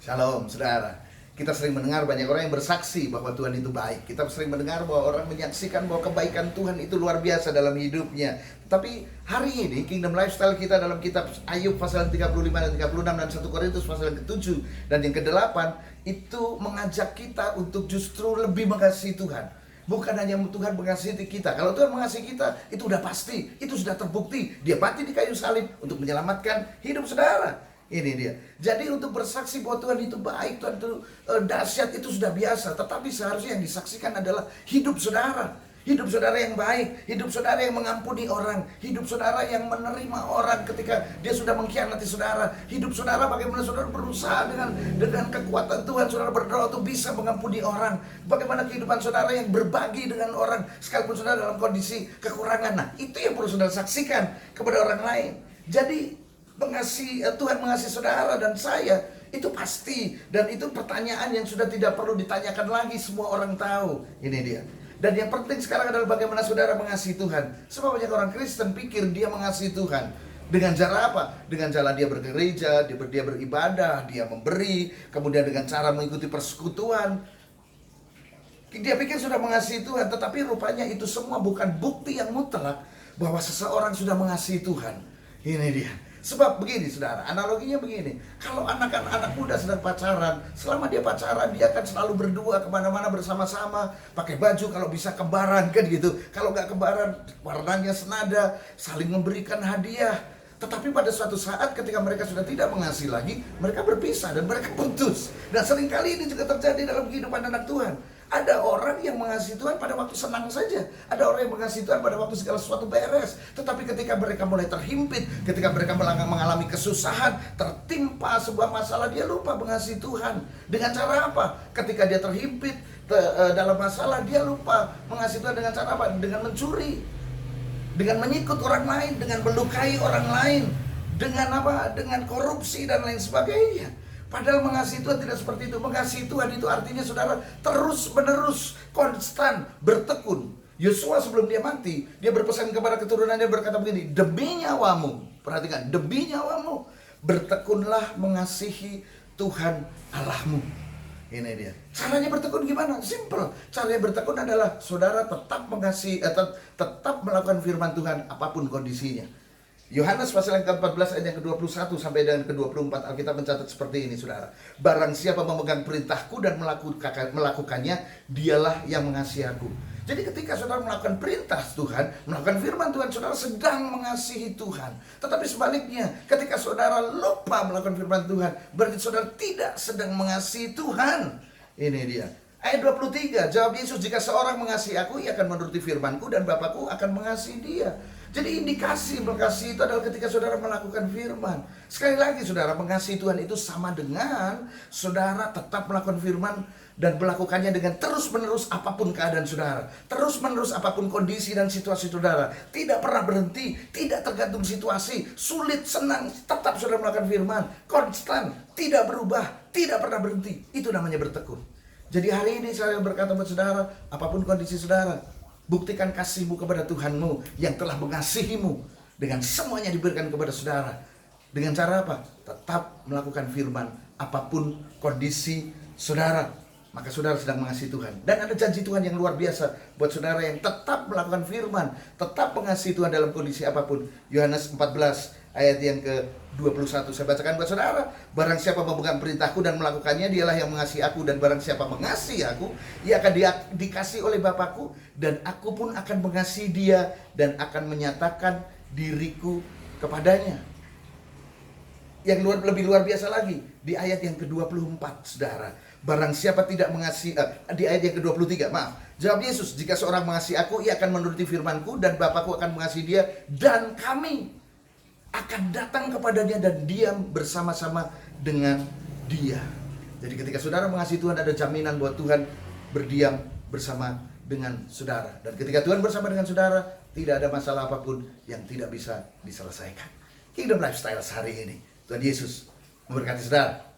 Shalom, saudara. Kita sering mendengar banyak orang yang bersaksi bahwa Tuhan itu baik. Kita sering mendengar bahwa orang menyaksikan bahwa kebaikan Tuhan itu luar biasa dalam hidupnya. Tapi hari ini Kingdom Lifestyle kita dalam kitab Ayub pasal 35 dan 36 dan 1 Korintus pasal yang ke-7 dan yang ke-8 itu mengajak kita untuk justru lebih mengasihi Tuhan. Bukan hanya Tuhan mengasihi kita. Kalau Tuhan mengasihi kita, itu udah pasti, itu sudah terbukti. Dia mati di kayu salib untuk menyelamatkan hidup saudara. Ini dia. Jadi untuk bersaksi bahwa Tuhan itu baik, Tuhan itu dahsyat, itu sudah biasa. Tetapi seharusnya yang disaksikan adalah hidup saudara. Hidup saudara yang baik, hidup saudara yang mengampuni orang, hidup saudara yang menerima orang ketika dia sudah mengkhianati saudara. Hidup saudara bagaimana saudara berusaha dengan kekuatan Tuhan, saudara berdoa untuk bisa mengampuni orang. Bagaimana kehidupan saudara yang berbagi dengan orang sekalipun saudara dalam kondisi kekurangan. Nah, itu yang perlu saudara saksikan kepada orang lain. Jadi Tuhan mengasihi saudara dan saya itu pasti, dan itu pertanyaan yang sudah tidak perlu ditanyakan lagi, semua orang tahu. Ini dia. Dan yang penting sekarang adalah bagaimana saudara mengasihi Tuhan. Sebab banyak orang Kristen pikir dia mengasihi Tuhan dengan cara apa? Dengan cara dia bergereja, dia beribadah, dia memberi, kemudian dengan cara mengikuti persekutuan. Dia pikir sudah mengasihi Tuhan, tetapi rupanya itu semua bukan bukti yang mutlak bahwa seseorang sudah mengasihi Tuhan. Ini dia. Sebab begini saudara, analoginya begini. Kalau anak muda sedang pacaran, selama dia pacaran dia akan selalu berdua kemana-mana bersama-sama, pakai baju kalau bisa kembaran kan gitu. Kalau nggak kembaran, warnanya senada, saling memberikan hadiah. Tetapi pada suatu saat ketika mereka sudah tidak mengasihi lagi, mereka berpisah dan mereka putus. Dan seringkali ini juga terjadi dalam kehidupan anak Tuhan. Ada orang yang mengasihi Tuhan pada waktu senang saja. Ada orang yang mengasihi Tuhan pada waktu segala sesuatu beres. Tetapi ketika mereka mulai terhimpit, ketika mereka mengalami kesusahan, tertimpa sebuah masalah, dia lupa mengasihi Tuhan. Dengan cara apa? Ketika dia terhimpit dalam masalah, dia lupa mengasihi Tuhan dengan cara apa? Dengan mencuri, dengan menyikut orang lain, dengan melukai orang lain, dengan apa? Dengan korupsi dan lain sebagainya. Padahal mengasihi Tuhan tidak seperti itu. Mengasihi Tuhan itu artinya saudara terus menerus, konstan, bertekun. Yosua sebelum dia mati, dia berpesan kepada keturunannya, berkata begini, demi nyawamu, perhatikan, demi nyawamu, bertekunlah mengasihi Tuhan Allahmu. Ini dia. Caranya bertekun gimana? Simple. Caranya bertekun adalah saudara tetap mengasihi, tetap melakukan firman Tuhan apapun kondisinya. Yohanes pasal yang ke-14 ayat yang ke-21 sampai dengan ke-24, Alkitab mencatat seperti ini saudara. Barang siapa memegang perintahku dan melakukannya, dialah yang mengasihi aku. Jadi ketika saudara melakukan perintah Tuhan, melakukan firman Tuhan, saudara sedang mengasihi Tuhan. Tetapi sebaliknya, ketika saudara lupa melakukan firman Tuhan, berarti saudara tidak sedang mengasihi Tuhan. Ini dia. Ayat 23, jawab Yesus, jika seorang mengasihi aku, ia akan menuruti firmanku dan Bapakku akan mengasihi dia. Jadi indikasi mengasihi itu adalah ketika saudara melakukan firman. Sekali lagi saudara, mengasihi Tuhan itu sama dengan saudara tetap melakukan firman dan melakukannya dengan terus menerus apapun keadaan saudara. Terus menerus apapun kondisi dan situasi saudara. Tidak pernah berhenti, tidak tergantung situasi. Sulit, senang, tetap saudara melakukan firman. Konstan, tidak berubah, tidak pernah berhenti. Itu namanya bertekun. Jadi hari ini saya berkata buat saudara, apapun kondisi saudara, buktikan kasihmu kepada Tuhanmu yang telah mengasihimu dengan semuanya diberikan kepada saudara. Dengan cara apa? Tetap melakukan firman apapun kondisi saudara. Maka saudara sedang mengasihi Tuhan. Dan ada janji Tuhan yang luar biasa buat saudara yang tetap melakukan firman, tetap mengasihi Tuhan dalam kondisi apapun. Yohanes 14 ayat yang ke-21 saya bacakan buat saudara. Barang siapa memegang perintahku dan melakukannya, dialah yang mengasihi aku. Dan barang siapa mengasihi aku, ia akan dikasihi oleh Bapakku, dan aku pun akan mengasihi dia dan akan menyatakan diriku kepadanya. Yang lebih luar biasa lagi, di ayat yang ke-24 saudara, barang siapa tidak mengasihi, di ayat yang ke-23, maaf, jawab Yesus, jika seorang mengasihi aku, ia akan menuruti firmanku dan Bapakku akan mengasihi dia, dan kami akan datang kepadanya dan diam bersama-sama dengan dia. Jadi ketika saudara mengasihi Tuhan, ada jaminan bahwa Tuhan berdiam bersama dengan saudara. Dan ketika Tuhan bersama dengan saudara, tidak ada masalah apapun yang tidak bisa diselesaikan. Kingdom Lifestyle hari ini, Tuhan Yesus memberkati saudara.